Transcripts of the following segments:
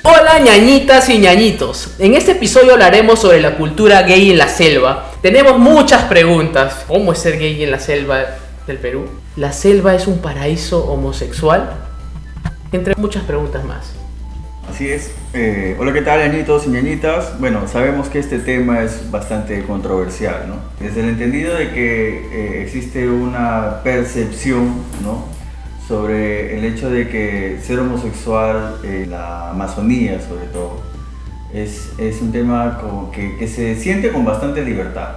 Hola ñañitas y ñañitos, en este episodio hablaremos sobre la cultura gay en la selva. Tenemos muchas preguntas. ¿Cómo es ser gay en la selva del Perú? ¿La selva es un paraíso homosexual? Entre muchas preguntas más. Así es. Hola, ¿qué tal, ñañitos y ñañitas? Bueno, sabemos que este tema es bastante controversial, ¿no? Desde el entendido de que existe una percepción, ¿no?, sobre el hecho de que ser homosexual en la Amazonía, sobre todo, es un tema como que se siente con bastante libertad.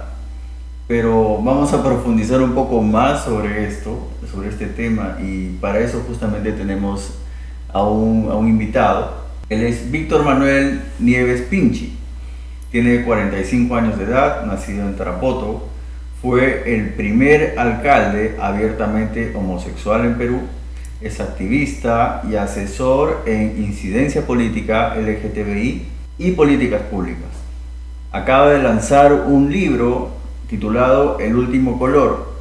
Pero vamos a profundizar un poco más sobre este tema, y para eso justamente tenemos a un invitado. Él es Víctor Manuel Nieves Pinchi, tiene 45 años de edad, nacido en Tarapoto, fue el primer alcalde abiertamente homosexual en Perú, es activista y asesor en incidencia política LGTBI y políticas públicas. Acaba de lanzar un libro titulado El último color,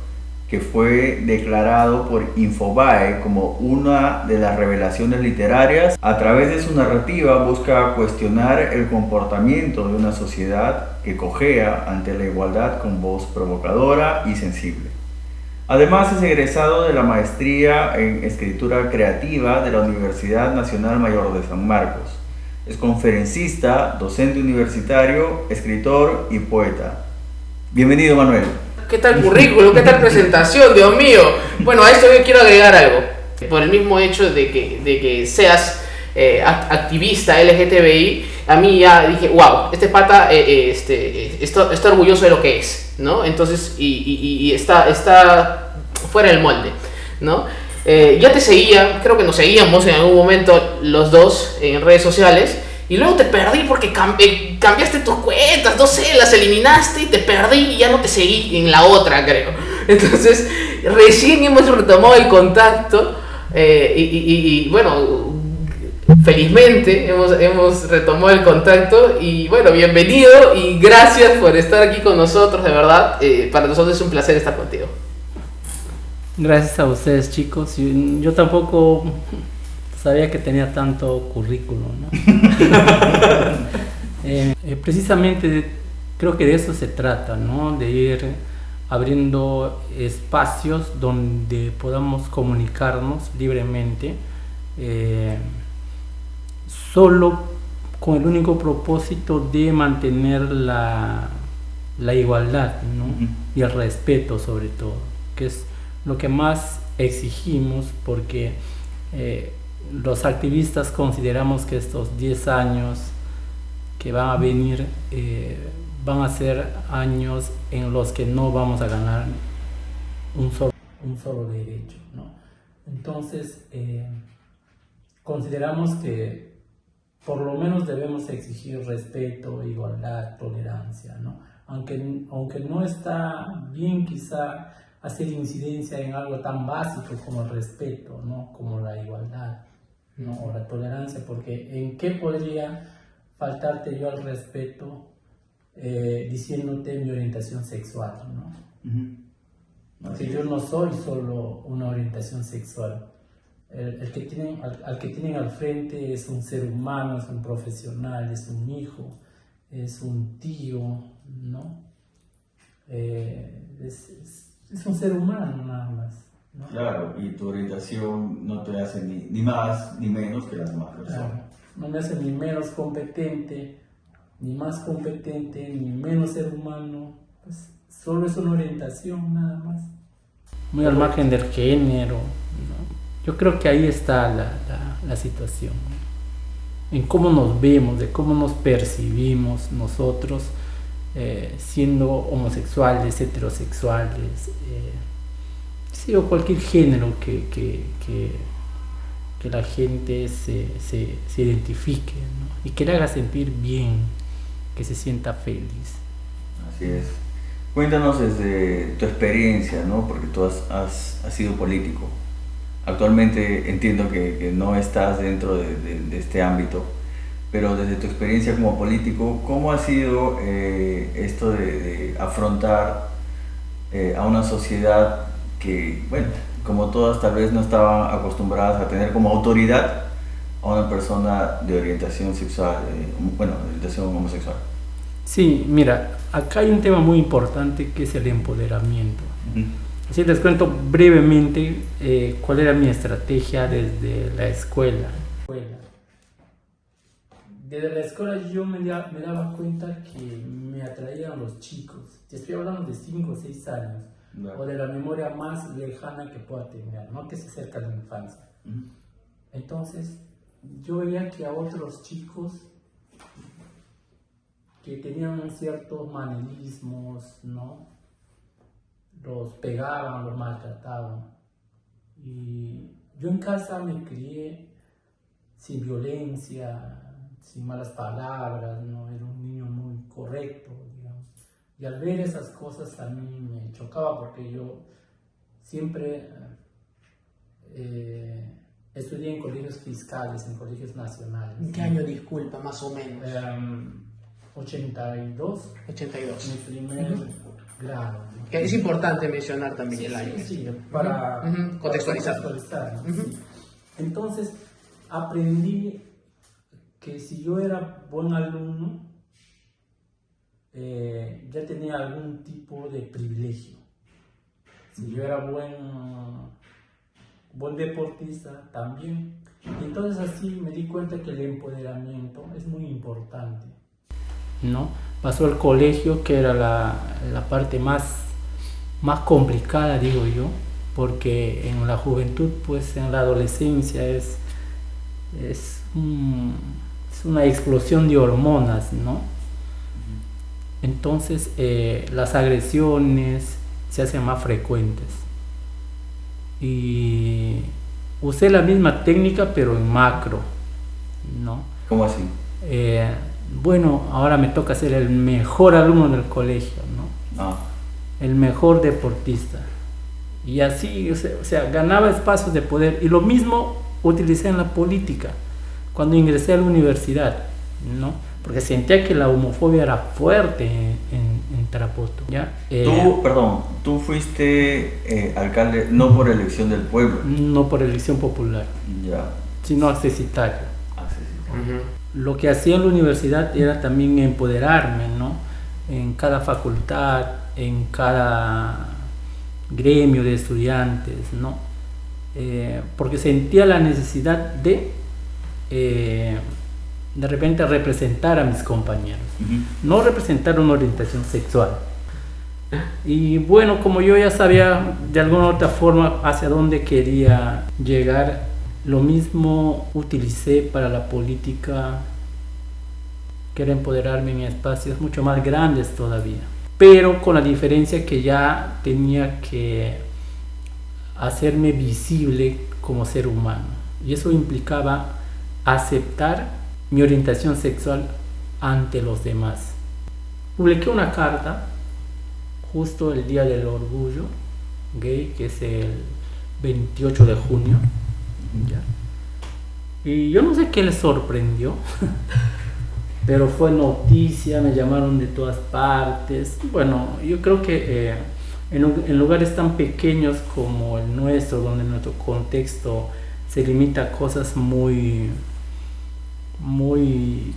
que fue declarado por Infobae como una de las revelaciones literarias. A través de su narrativa busca cuestionar el comportamiento de una sociedad que cojea ante la igualdad con voz provocadora y sensible. Además, es egresado de la maestría en escritura creativa de la Universidad Nacional Mayor de San Marcos. Es conferencista, docente universitario, escritor y poeta. Bienvenido, Manuel. ¿Qué tal currículum? ¿Qué tal presentación? Dios mío. Bueno, a esto yo quiero agregar algo. Por el mismo hecho de que seas activista LGTBI, a mí ya dije, wow, este pata está orgulloso de lo que es, ¿no? Entonces, y está fuera del molde, ¿no? Ya te seguía, creo que nos seguíamos en algún momento los dos en redes sociales, y luego te perdí porque cambiaste tus cuentas, no sé, las eliminaste y te perdí y ya no te seguí en la otra, creo. Entonces, recién hemos retomado el contacto y bueno, felizmente hemos retomado el contacto y bueno, bienvenido y gracias por estar aquí con nosotros, de verdad. Para nosotros es un placer estar contigo. Gracias a ustedes, chicos. Yo tampoco sabía que tenía tanto currículum, ¿no? Precisamente creo que de eso se trata, ¿no? De ir abriendo espacios donde podamos comunicarnos libremente, solo con el único propósito de mantener la igualdad, ¿no? Y el respeto, sobre todo, que es lo que más exigimos, porque los activistas consideramos que estos 10 años que van a venir van a ser años en los que no vamos a ganar un solo derecho, ¿no? Entonces, consideramos que por lo menos debemos exigir respeto, igualdad, tolerancia, ¿no? Aunque no está bien quizá hacer incidencia en algo tan básico como el respeto, ¿no? Como la igualdad, ¿no? O la tolerancia, porque ¿en qué podría faltarte yo al respeto diciéndote mi orientación sexual, ¿no? Porque yo no soy solo una orientación sexual. Al que tienen al frente es un ser humano, es un profesional, es un hijo, es un tío, ¿no? Es un ser humano nada más, ¿no? Claro, y tu orientación no te hace ni más ni menos que las demás personas. Claro, no me hace ni menos competente, ni más competente, ni menos ser humano. Pues solo es una orientación nada más. Muy al margen del género, ¿no? Yo creo que ahí está la situación, ¿no? En cómo nos vemos, de cómo nos percibimos nosotros, siendo homosexuales, heterosexuales, sí, o cualquier género que la gente se identifique, ¿no? Y que le haga sentir bien, que se sienta feliz. Así es. Cuéntanos desde tu experiencia, ¿no? Porque tú has sido político. Actualmente entiendo que no estás dentro de este ámbito, pero desde tu experiencia como político, ¿cómo ha sido esto de afrontar a una sociedad que, bueno, como todas tal vez no estaban acostumbradas a tener como autoridad a una persona de orientación sexual, orientación homosexual? Sí, mira, acá hay un tema muy importante que es el empoderamiento. Así les cuento brevemente cuál era mi estrategia desde la escuela. Desde la escuela yo me daba cuenta que me atraían los chicos. Te estoy hablando de 5 o 6 años, o de la memoria más lejana que pueda tener, no que se acerca a la infancia. Entonces, yo veía que a otros chicos que tenían ciertos manerismos, ¿no? Los pegaban, los maltrataban. Y yo en casa me crié sin violencia, sin malas palabras, ¿no? Era un niño muy correcto, digamos. Y al ver esas cosas a mí me chocaba porque yo siempre estudié en colegios fiscales, en colegios nacionales. ¿En qué año, disculpa, más o menos? 82. 82. Mi primer grado. Que es importante mencionar también el año. Sí, para contextualizar. ¿No? Sí. Entonces, aprendí que si yo era buen alumno, ya tenía algún tipo de privilegio. Si yo era buen deportista, también. Y entonces así me di cuenta que el empoderamiento es muy importante, ¿no? Pasó el colegio, que era la parte más complicada, digo yo, porque en la juventud, pues en la adolescencia es una explosión de hormonas, ¿no? Entonces las agresiones se hacen más frecuentes. Y usé la misma técnica, pero en macro, ¿no? ¿Cómo así? Bueno, ahora me toca ser el mejor alumno del colegio, ¿no? El mejor deportista. Y así, o sea, ganaba espacios de poder. Y lo mismo utilicé en la política, cuando ingresé a la universidad, ¿no? Porque sentía que la homofobia era fuerte en Tarapoto, ¿ya? Tú fuiste alcalde no por elección del pueblo. No por elección popular, Ya. sino accesitario. Lo que hacía en la universidad era también empoderarme, ¿no? En cada facultad, en cada gremio de estudiantes, ¿no? Porque sentía la necesidad de repente representar a mis compañeros, no representar una orientación sexual. Y bueno, como yo ya sabía de alguna u otra forma hacia dónde quería llegar, lo mismo utilicé para la política, que era empoderarme en espacios mucho más grandes todavía, pero con la diferencia que ya tenía que hacerme visible como ser humano, y eso implicaba aceptar mi orientación sexual ante los demás. Publiqué una carta justo el día del orgullo gay, que es el 28 de junio, ¿ya? Y yo no sé qué les sorprendió, pero fue noticia, me llamaron de todas partes. Bueno, yo creo que en lugares tan pequeños como el nuestro, donde nuestro contexto se limita a cosas muy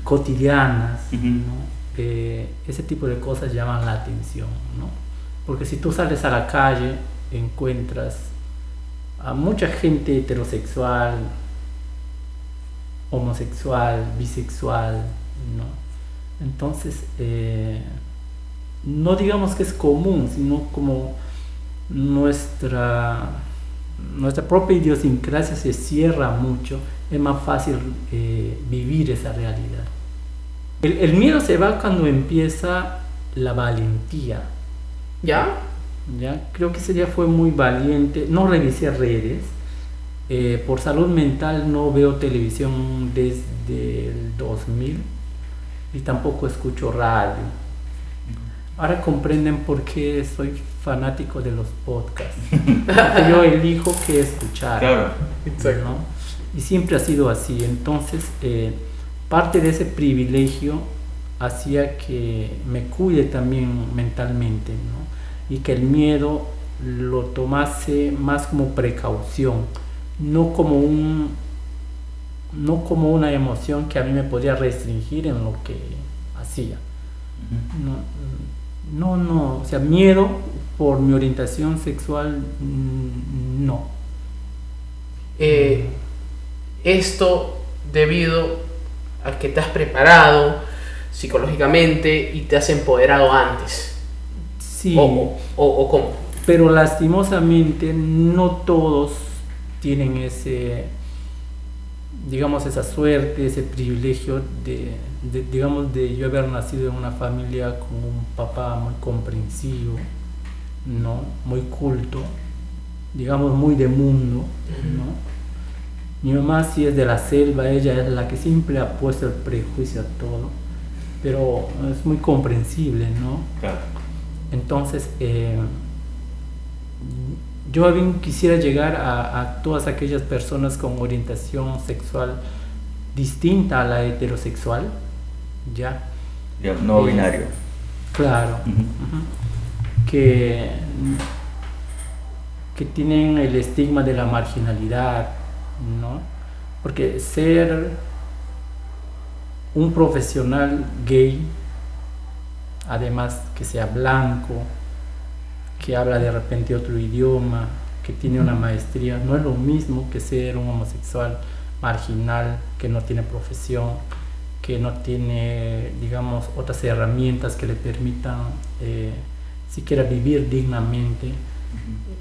cotidianas, ¿no? Ese tipo de cosas llaman la atención, ¿no? Porque si tú sales a la calle, encuentras a mucha gente heterosexual, homosexual, bisexual, ¿no? Entonces, no digamos que es común, sino como nuestra propia idiosincrasia se cierra mucho, es más fácil vivir esa realidad. El miedo se va cuando empieza la valentía. ¿Ya? ¿Ya? Creo que ese día fue muy valiente. No revisé redes. Por salud mental no veo televisión desde el 2000 y tampoco escucho radio. Ahora comprenden por qué soy fanático de los podcasts. Porque yo elijo qué escuchar. Claro. ¿No? Y siempre ha sido así. Entonces, parte de ese privilegio hacía que me cuide también mentalmente, ¿no? Y que el miedo lo tomase más como precaución, no como no como una emoción que a mí me podría restringir en lo que hacía. No, o sea, miedo por mi orientación sexual, no. Esto debido a que te has preparado psicológicamente y te has empoderado antes. Sí. ¿O cómo? Pero lastimosamente no todos tienen digamos, esa suerte, ese privilegio de yo haber nacido en una familia con un papá muy comprensivo, ¿no? Muy culto, digamos muy de mundo, ¿no? Mi mamá sí es de la selva, ella es la que siempre ha puesto el prejuicio a todo, pero es muy comprensible, ¿no? Claro. Entonces, yo bien quisiera llegar a todas aquellas personas con orientación sexual distinta a la heterosexual, ¿ya? Ya, no binario. Claro. Que tienen el estigma de la marginalidad, ¿no? Porque ser un profesional gay, además que sea blanco, que habla de repente otro idioma, que tiene una maestría, no es lo mismo que ser un homosexual marginal, que no tiene profesión, que no tiene, digamos, otras herramientas que le permitan siquiera vivir dignamente.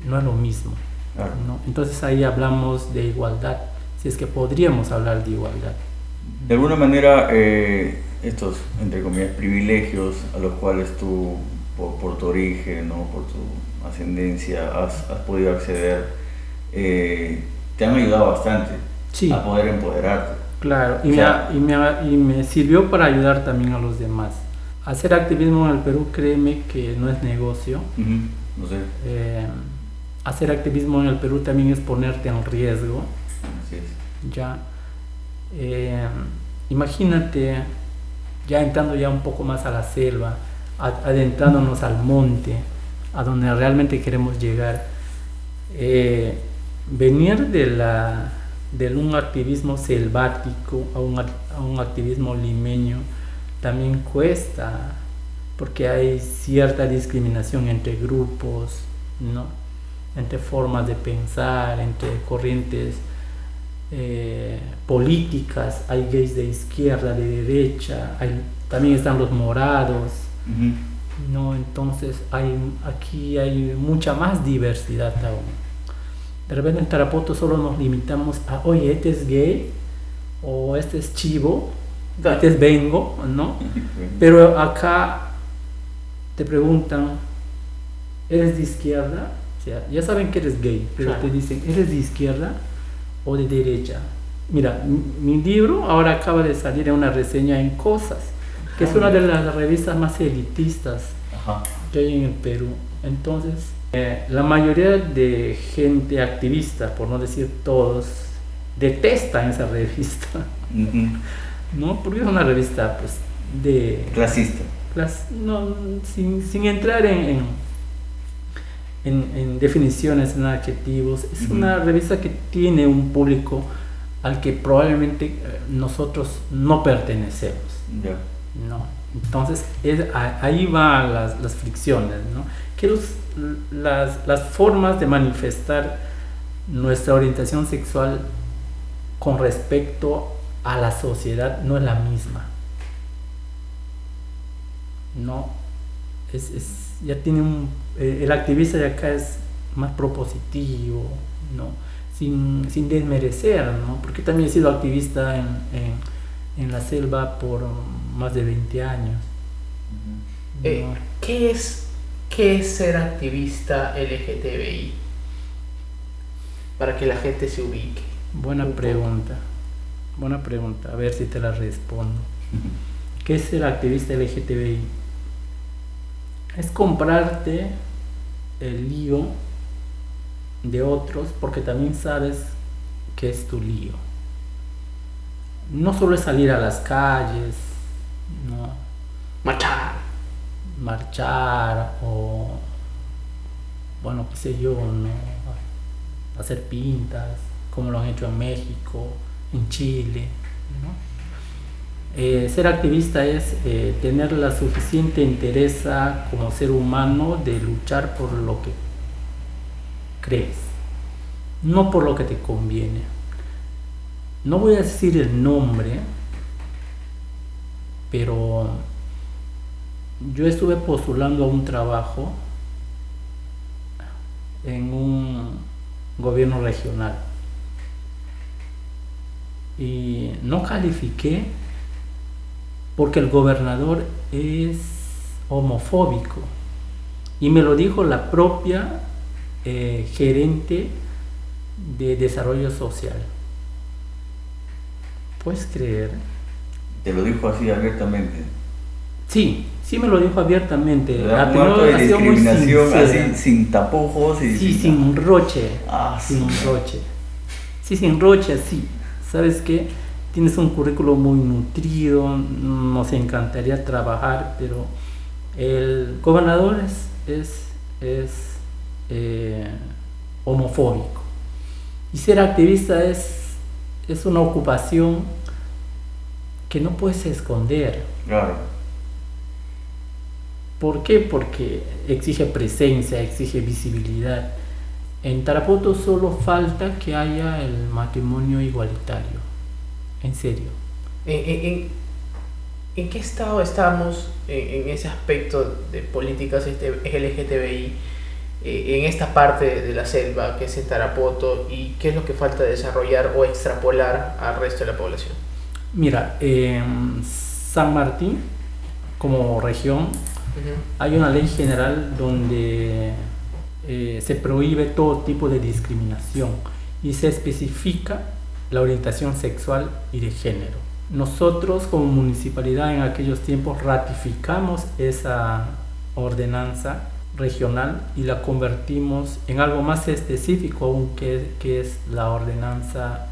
No es lo mismo, Claro. ¿no? Entonces ahí hablamos de igualdad, si es que podríamos hablar de igualdad. De alguna manera, estos, entre comillas, privilegios a los cuales tú, por tu origen, ¿no? Por tu ascendencia, has podido acceder, te han ayudado bastante, Sí. a poder empoderarte. Claro, O sea, y me sirvió para ayudar también a los demás. Hacer activismo en el Perú, créeme que no es negocio. No sé, Hacer activismo en el Perú también es ponerte en riesgo. así es. Ya, imagínate, ya entrando ya un poco más a la selva, adentrándonos al monte, a donde realmente queremos llegar. Venir de un activismo selvático a un activismo limeño también cuesta, porque hay cierta discriminación entre grupos, ¿no? Entre formas de pensar, entre corrientes políticas. Hay gays de izquierda, de derecha, también están los morados, ¿no? Entonces aquí hay mucha más diversidad aún. De repente en Tarapoto solo nos limitamos a, oye, este es gay, o este es chivo, este es bengo, ¿no? Pero acá te preguntan, ¿eres de izquierda? O sea, ya saben que eres gay, pero Claro. te dicen, ¿eres de izquierda o de derecha? Mira, mi libro ahora acaba de salir en una reseña en Cosas, que es una de las revistas más elitistas Ajá. que hay en el Perú. Entonces, la mayoría de gente activista, por no decir todos, detestan esa revista, ¿no? Porque es una revista, pues, Clasista. no, sin entrar en definiciones, en adjetivos. Es una revista que tiene un público al que probablemente nosotros no pertenecemos, Ya. ¿no? Entonces ahí van las fricciones, ¿no? Que las formas de manifestar nuestra orientación sexual con respecto a la sociedad no es la misma, ¿no? Ya tiene el activista de acá es más propositivo, ¿no? Sin desmerecer, ¿no? Porque también he sido activista en la selva por más de 20 años. ¿No? ¿Qué es ser activista LGTBI? Para que la gente se ubique. Buena pregunta, a ver si te la respondo. ¿Qué es ser activista LGTBI? Es comprarte el lío de otros porque también sabes que es tu lío. No solo es salir a las calles, ¿no? Marchar o, bueno, qué sé yo, ¿no? Hacer pintas, como lo han hecho en México, en Chile, ¿no? Ser activista es tener la suficiente entereza como ser humano de luchar por lo que crees, no por lo que te conviene. No voy a decir el nombre, pero yo estuve postulando a un trabajo en un gobierno regional y no califiqué porque el gobernador es homofóbico, y me lo dijo la propia gerente de desarrollo social. ¿Puedes creer? Te lo dijo así abiertamente. Sí me lo dijo abiertamente. Un acto de discriminación así, sin tapujos y sí, sin roche. Sí. Sin roche, sí. ¿Sabes qué? Tienes un currículo muy nutrido, nos encantaría trabajar, pero el gobernador es homofóbico. Y ser activista es una ocupación que no puedes esconder. Claro. ¿Por qué? Porque exige presencia, exige visibilidad. En Tarapoto solo falta que haya el matrimonio igualitario. En serio. ¿En qué estado estamos en ese aspecto de políticas LGTBI en esta parte de la selva que es en Tarapoto, y qué es lo que falta desarrollar o extrapolar al resto de la población? Mira, en San Martín, como región, hay una ley general donde se prohíbe todo tipo de discriminación y se especifica la orientación sexual y de género. Nosotros como municipalidad en aquellos tiempos ratificamos esa ordenanza regional y la convertimos en algo más específico aún, que es la ordenanza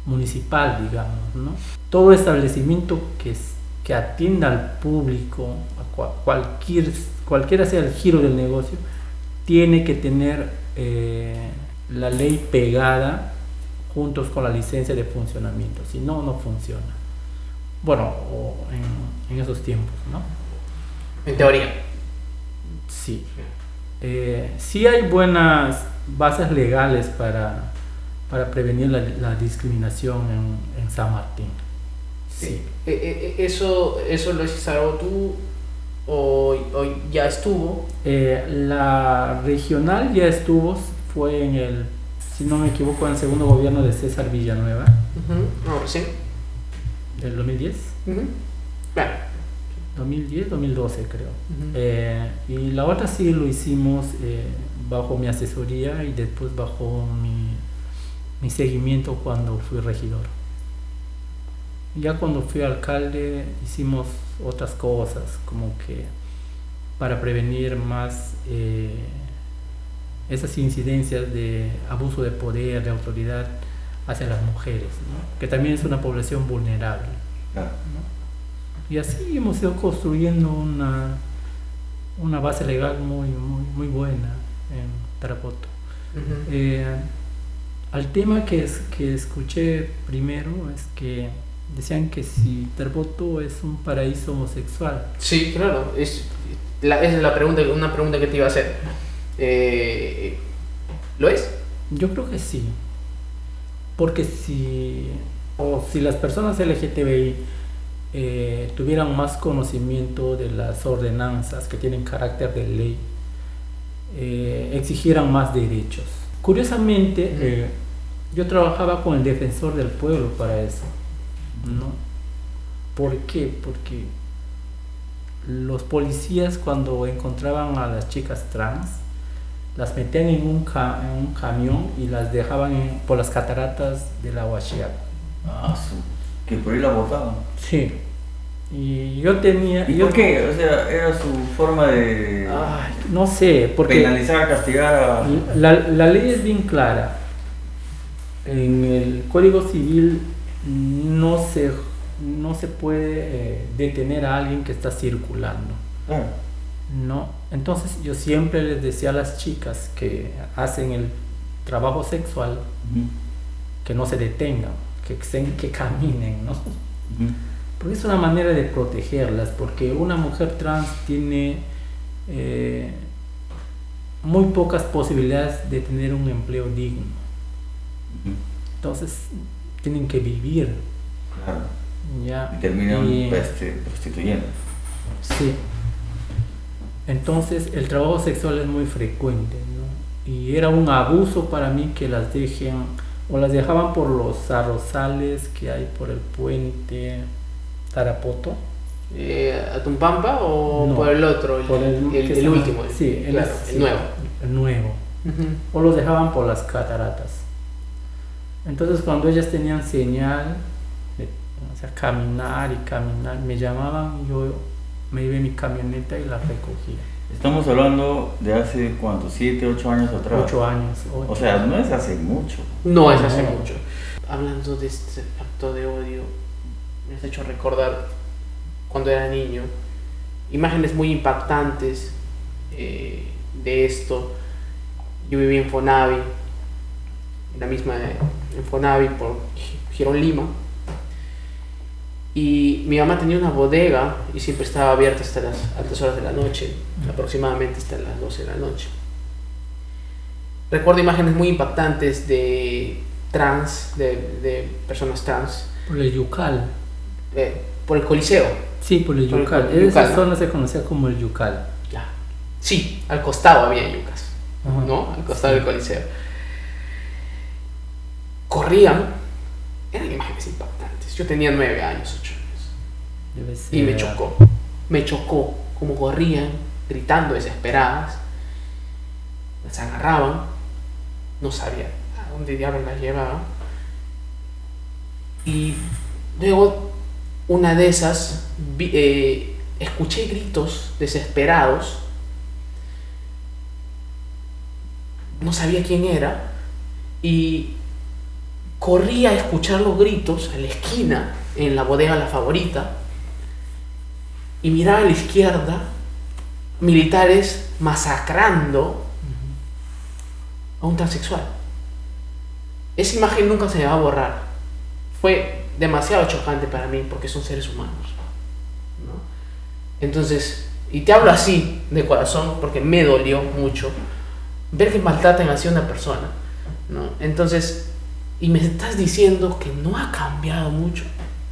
municipal, digamos, ¿no? Todo establecimiento que atienda al público, a cualquiera sea el giro del negocio, tiene que tener la ley pegada juntos con la licencia de funcionamiento, si no, no funciona. Bueno, en esos tiempos, ¿no? En teoría. Sí. Sí hay buenas bases legales para prevenir la discriminación en San Martín. Sí. ¿Eso lo has instalado tú o ya estuvo? La regional ya estuvo, fue si no me equivoco, en el segundo gobierno de César Villanueva. No, sí. ¿Del 2010? Claro. 2010, 2012 creo. Y la otra sí lo hicimos bajo mi asesoría y después bajo mi seguimiento cuando fui regidor. Ya cuando fui alcalde hicimos otras cosas, como que para prevenir más esas incidencias de abuso de poder, de autoridad hacia las mujeres, ¿no? Que también es una población vulnerable. Claro. ¿No? Y así hemos ido construyendo una base legal muy buena en Tarapoto. Al tema que escuché primero es que decían que si Tarapoto es un paraíso homosexual. Sí, claro, esa es una pregunta que te iba a hacer. ¿Lo es? Yo creo que sí, porque si las personas LGTBI tuvieran más conocimiento de las ordenanzas que tienen carácter de ley, exigieran más derechos. Curiosamente, yo trabajaba con el defensor del pueblo para eso, ¿no? ¿Por qué? Porque los policías, cuando encontraban a las chicas trans, las metían en un camión y las dejaban por las cataratas de la Huachiaco. Que por ahí la botaban. Sí. Y yo tenía... ¿Y por qué? O sea, era su forma de... no sé, porque... penalizar, castigar a... La ley es bien clara. En el Código Civil no se puede detener a alguien que está circulando. No. Entonces yo siempre les decía a las chicas que hacen el trabajo sexual que no se detengan, que caminen, ¿no? Ujú. Porque es una manera de protegerlas, porque una mujer trans tiene muy pocas posibilidades de tener un empleo digno. Ujú. Entonces tienen que vivir. Claro. ¿Ya? Y terminan Y- prostituyendo. Sí. Entonces el trabajo sexual es muy frecuente, ¿no? Y era un abuso para mí que las dejen o las dejaban por los arrozales que hay por el puente Tarapoto. ¿A Tumpampa o No, por el otro? por El que se último. llama- sí, claro, sí, el nuevo. El nuevo. Ujú. O los dejaban por las cataratas. Entonces cuando ellas tenían señal, o sea, caminar y caminar, me llamaban y yo me iba en mi camioneta y las recogía. Estamos hablando de hace, ¿cuánto? 7, 8 años atrás. 8 años. O sea, no es hace mucho. No es hace No. mucho. Hablando de este acto de odio, me has hecho recordar cuando era niño imágenes muy impactantes de esto. Yo viví en Fonavi, en la misma en Fonavi por Girón Lima, y mi mamá tenía una bodega y siempre estaba abierta hasta las altas horas de la noche, aproximadamente hasta las 12 de la noche. Recuerdo imágenes muy impactantes de de personas trans, Por el Yucal. por el Coliseo. Sí, por el Por el Yucal. Yucal, Esa ¿no? zona se conocía como el Yucal. Ya. Sí, al costado había yucas, Ajá. ¿no? Al costado del Coliseo. Corrían, eran imágenes impactantes. Yo tenía 9 años, 8 años. Debe ser. Y me chocó como corrían, gritando desesperadas. Las agarraban, no sabía a dónde diablos las llevaban. Y luego, una de esas, escuché gritos desesperados. No sabía quién era. Y corrí a escuchar los gritos a la esquina, en la bodega La Favorita. Y miraba a la izquierda, militares masacrando a un transexual. Esa imagen nunca se me va a borrar. Fue demasiado chocante para mí porque son seres humanos, ¿no? Entonces, y te hablo así de corazón porque me dolió mucho ver que maltratan así a una persona, ¿no? Entonces, y me estás diciendo que no ha cambiado mucho.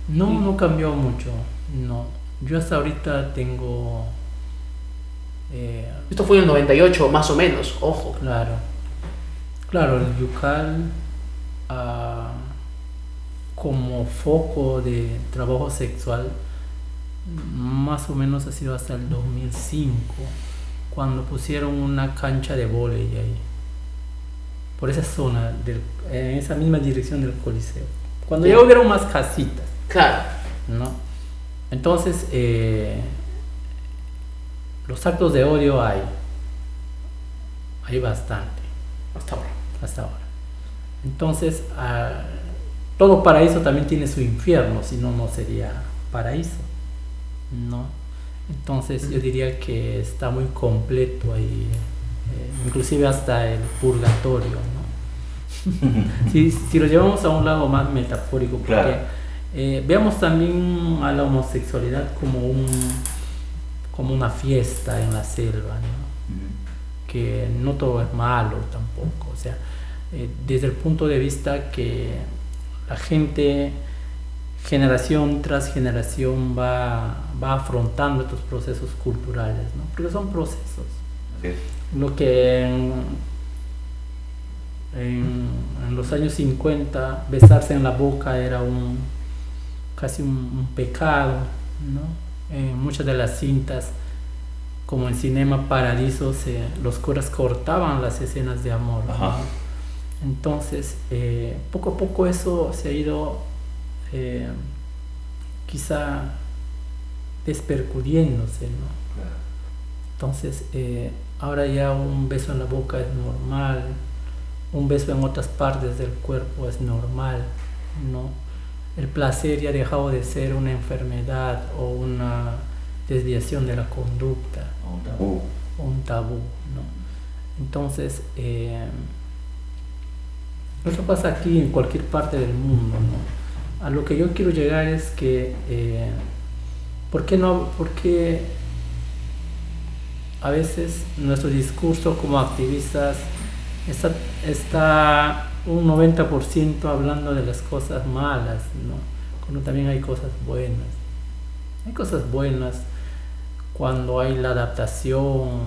No, no cambió mucho. No. Yo hasta ahorita tengo. Esto fue en el 98 más o menos, ojo. Claro. Claro, el Yucal como foco de trabajo sexual más o menos ha sido hasta el 2005, cuando pusieron una cancha de vóley ahí, por esa zona, en esa misma dirección del Coliseo. Cuando ya hubieron más casitas, Claro. ¿no? Entonces, los actos de odio hay bastante. Hasta ahora. Entonces, todo paraíso también tiene su infierno, si no, no sería paraíso, ¿no? Entonces, yo diría que está muy completo ahí, inclusive hasta el purgatorio, ¿no? Si lo llevamos a un lado más metafórico, porque Claro. veamos también a la homosexualidad como una fiesta en la selva, ¿no? Que no todo es malo tampoco, o sea, desde el punto de vista que la gente, generación tras generación, va afrontando estos procesos culturales, ¿no? Porque son procesos. Así es. Lo que en los años 50 besarse en la boca era casi un pecado, ¿no? En muchas de las cintas, como en Cinema Paradiso, los curas cortaban las escenas de amor, ¿no? Ajá. Entonces, poco a poco eso se ha ido quizá despercudiéndose, ¿no? Claro. Entonces, ahora ya un beso en la boca es normal, un beso en otras partes del cuerpo es normal, ¿no? El placer ya ha dejado de ser una enfermedad o una desviación de la conducta, Un tabú. o un tabú, ¿no? Entonces, Eso pasa aquí en cualquier parte del mundo, ¿no? A lo que yo quiero llegar es que, ¿por qué a veces nuestro discurso como activistas está un 90% hablando de las cosas malas, ¿no? Cuando también hay cosas buenas. Hay cosas buenas cuando hay la adaptación,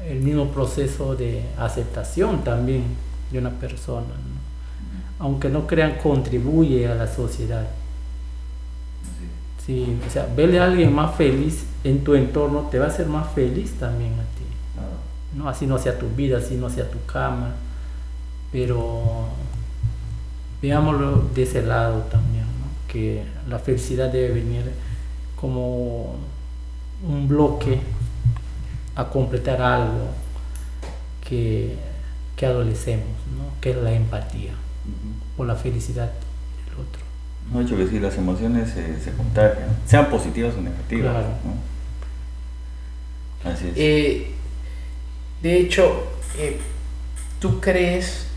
el mismo proceso de aceptación también de una persona, ¿no? Aunque no crean, contribuye a la sociedad. Sí, o sea, verle a alguien más feliz en tu entorno te va a hacer más feliz también a ti. ¿No? Así no sea tu vida, así no sea tu cama, pero veámoslo de ese lado también, ¿no? Que la felicidad debe venir como un bloque a completar algo que adolecemos, ¿no? Que es la empatía por la felicidad del otro. No, hecho que sí, las emociones se contagian, sean positivas o negativas. Claro. ¿No? Así es. De hecho, ¿tú crees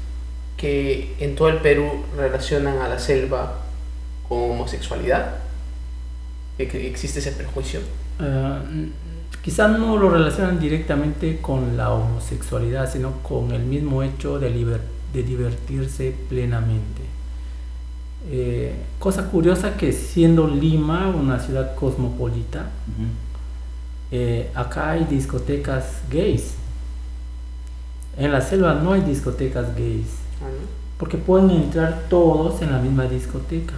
que en todo el Perú relacionan a la selva con homosexualidad? ¿Que existe ese prejuicio? Quizás no lo relacionan directamente con la homosexualidad, sino con el mismo hecho de divertirse plenamente. Cosa curiosa que siendo Lima una ciudad cosmopolita, acá hay discotecas gays. En la selva no hay discotecas gays, porque pueden entrar todos en la misma discoteca.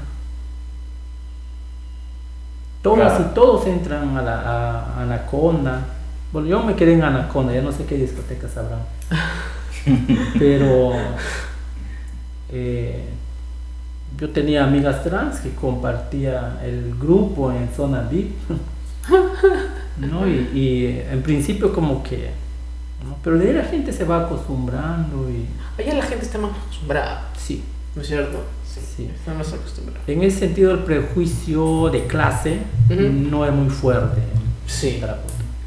Todas y todos entran a Anaconda. Bueno, yo me quedé en Anaconda, ya no sé qué discotecas habrán. Pero yo tenía amigas trans que compartía el grupo en zona VIP, ¿no? Y en principio como que, ¿no? Pero de ahí la gente se va acostumbrando y... Allá la gente está más acostumbrada, Sí. ¿no es cierto? Sí. Está más acostumbrada. En ese sentido el prejuicio de clase no es muy fuerte. Sí.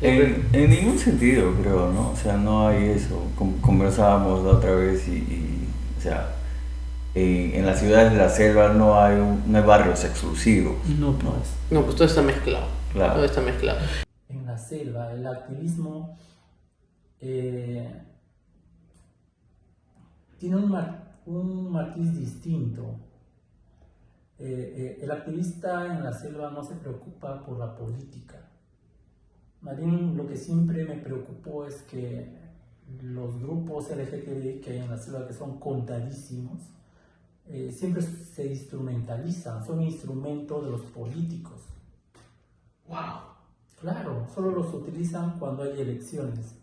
En ningún sentido, creo, ¿no? O sea, no hay eso. Conversábamos la otra vez o sea, en las ciudades de la selva no hay barrios exclusivos. No, pues. No, pues todo está mezclado. Claro. Todo está mezclado. En la selva, el activismo tiene un matiz distinto. El activista en la selva no se preocupa por la política. Más bien lo que siempre me preocupó es que los grupos LGTBI que hay en la selva, que son contadísimos, siempre se instrumentalizan, son instrumentos de los políticos. ¡Wow! Claro, solo los utilizan cuando hay elecciones.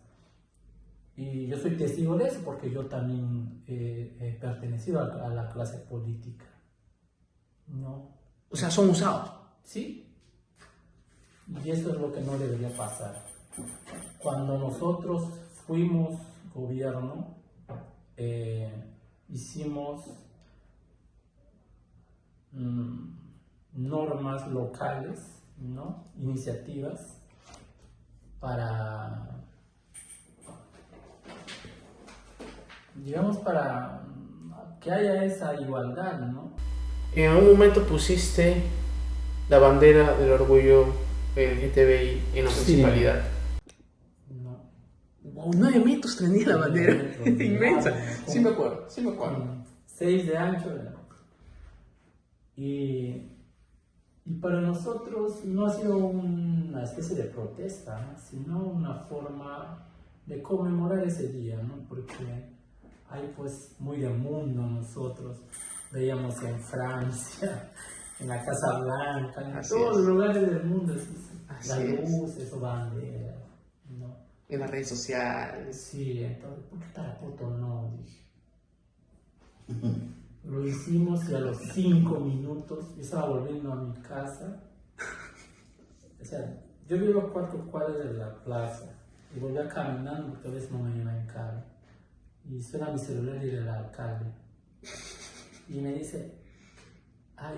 Y yo soy testigo de eso porque yo también he pertenecido a la clase política. ¿No? O sea, son usados. Sí. Y eso es lo que no debería pasar. Cuando nosotros fuimos gobierno, hicimos normas locales, ¿no? Iniciativas para, digamos, para que haya esa igualdad, ¿no? En algún momento pusiste la bandera del orgullo LGTBI en la municipalidad. No. Wow, 9 metros tenía la bandera. Inmensa. Sí me acuerdo. 6 de ancho. Y para nosotros no ha sido una especie de protesta, ¿no? Sino una forma de conmemorar ese día, ¿no? Porque hay pues muy de mundo nosotros. Veíamos en Francia, en la Casa Blanca, en todos los lugares del mundo, las luces o banderas, ¿no? En las redes sociales. Sí, entonces, ¿por qué Tarapoto no? Dije. Lo hicimos y a los 5 minutos yo estaba volviendo a mi casa. O sea, yo vivo a 4 cuadras de la plaza y volvía caminando porque a veces no me iba en carro. Y suena mi celular y era el alcalde. Y me dice,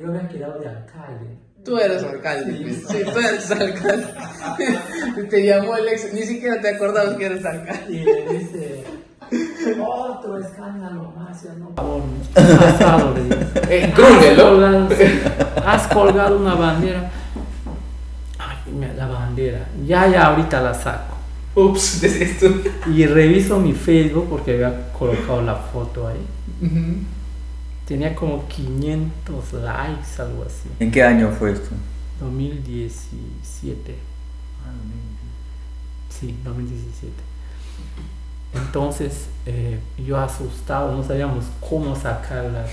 yo había quedado de alcalde. Tú eres alcalde. Sí, tú eres alcalde. Te llamó el ex, ni siquiera te acordabas que eres alcalde. Y me dice, Otro escándalo más, ya no. Por favor, ¿qué ha pasado? Le digo. Grungel, ¿no? Has colgado una bandera. Ay, mira, la bandera. Ya, ahorita la saco. Ups, decías tú. Y reviso mi Facebook porque había colocado la foto ahí. Tenía como 500 likes, algo así. ¿En qué año fue esto? 2017. Sí, 2017. Entonces, yo asustado, no sabíamos cómo sacar la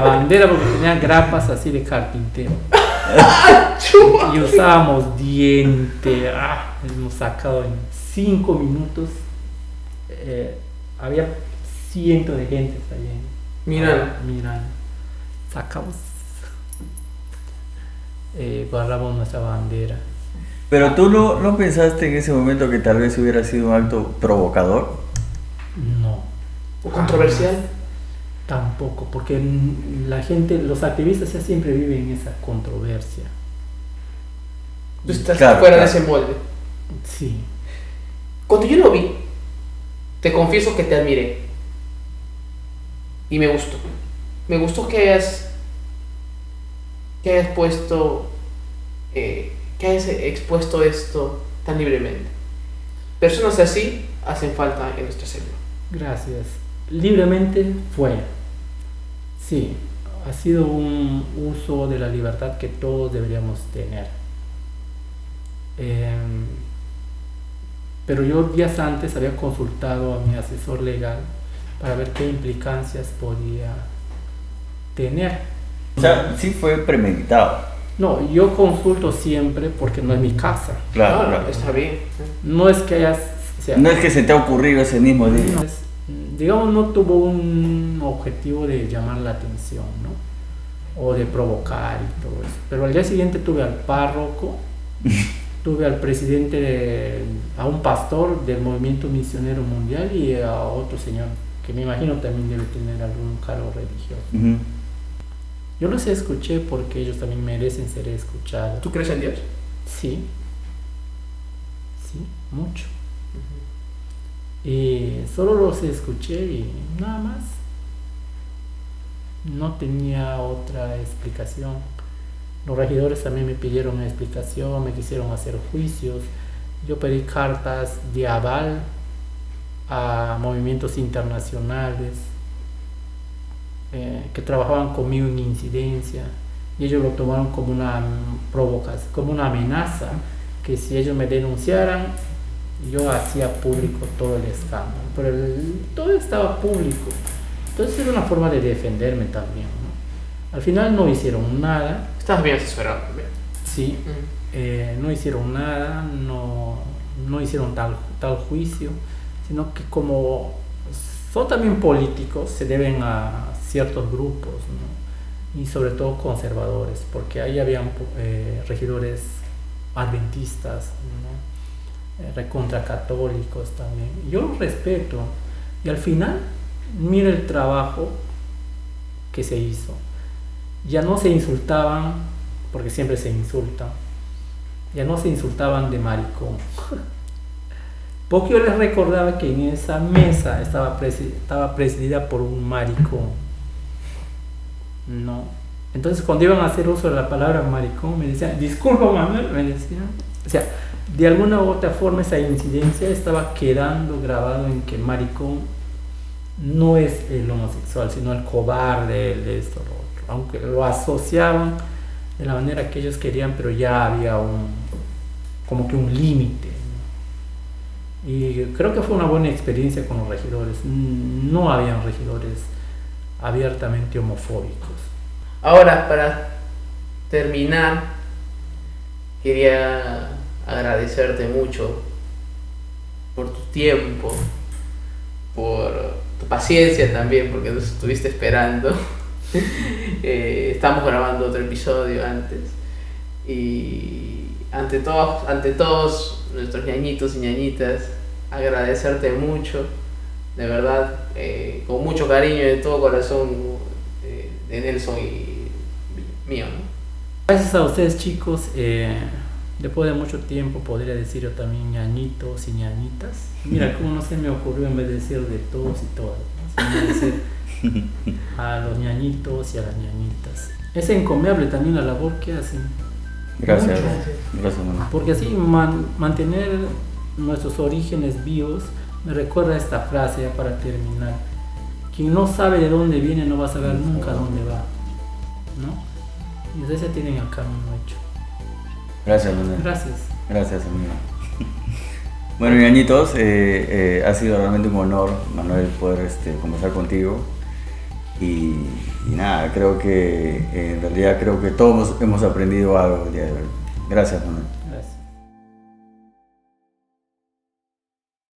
bandera porque tenía grapas así de carpintero. Y usábamos diente. Hemos sacado en 5 minutos. Había cientos de gente allí. Mirando. Sacamos. Guardamos nuestra bandera. Pero tú no pensaste en ese momento que tal vez hubiera sido un acto provocador. No. ¿O controversial? Tampoco, porque la gente, los activistas ya siempre viven en esa controversia. Tú estás fuera de ese molde. Sí. Cuando yo lo vi, te confieso que te admiré. Y me gustó. Me gustó que hayas puesto, que hayas expuesto esto tan libremente. Personas así hacen falta en nuestra selva. Gracias. Libremente fue. Sí, ha sido un uso de la libertad que todos deberíamos tener. Pero yo días antes había consultado a mi asesor legal para ver qué implicancias podía tener. O sea, sí fue premeditado. No, yo consulto siempre porque no es mi casa. Claro. Está bien. No es que hayas... O sea, No es que se te ha ocurrido ese mismo día. no es, digamos, no tuvo un objetivo de llamar la atención, ¿no? O de provocar y todo eso. Pero al día siguiente tuve al párroco, tuve al presidente, a un pastor del Movimiento Misionero Mundial y a otro señor que me imagino también debe tener algún cargo religioso. Yo los escuché porque ellos también merecen ser escuchados. ¿Tú crees en Dios? Sí, mucho. Y solo los escuché y nada más. No tenía otra explicación. Los regidores también me pidieron una explicación, me quisieron hacer juicios. Yo pedí cartas de aval a movimientos internacionales que trabajaban conmigo en incidencia y ellos lo tomaron como una provocación, como una amenaza, que si ellos me denunciaran yo hacía público todo el escándalo, pero todo estaba público. Entonces era una forma de defenderme también, ¿no? Al final no hicieron nada. Estás bien asesorado también. Sí, no hicieron nada, no hicieron tal juicio, sino que como son también políticos, se deben a ciertos grupos, ¿no? Y sobre todo conservadores, porque ahí habían regidores adventistas, ¿no? Recontra católicos también. Yo los respeto y al final mira el trabajo que se hizo. Ya no se insultaban, porque siempre se insultan, ya no se insultaban de maricón. Porque yo les recordaba que en esa mesa estaba presidida por un maricón, ¿no? Entonces cuando iban a hacer uso de la palabra maricón me decían, disculpa Manuel, me decían. O sea, de alguna u otra forma esa incidencia estaba quedando grabado en que maricón no es el homosexual, sino el cobarde, el de esto, lo otro. Aunque lo asociaban de la manera que ellos querían, pero ya había como que un límite, ¿no? Y creo que fue una buena experiencia con los regidores. No habían regidores abiertamente homofóbicos. Ahora, para terminar, quería agradecerte mucho por tu tiempo, por tu paciencia también, porque nos estuviste esperando. Estamos grabando otro episodio antes y ante todos nuestros ñañitos y ñañitas, agradecerte mucho, de verdad, con mucho cariño de todo corazón, de Nelson y mío, ¿no? Gracias a ustedes, chicos. Después de mucho tiempo podría decir yo también ñañitos y ñañitas. Mira, como no se me ocurrió en vez de decir de todos y todas, ¿no? Sino decir a los ñañitos y a las ñañitas. Es encomiable también la labor que hacen. Gracias, Mucho. gracias, Manuel. Porque así mantener nuestros orígenes vivos, me recuerda esta frase ya para terminar. Quien no sabe de dónde viene no va a saber nunca dónde va, ¿no? Y ustedes ya tienen el camino hecho. Gracias, Manuel. Gracias. Gracias, amigo. Bueno, ñañitos, ha sido realmente un honor, Manuel, poder conversar contigo. Y nada, creo que en realidad creo que todos hemos aprendido algo el día de hoy. Gracias, Manuel.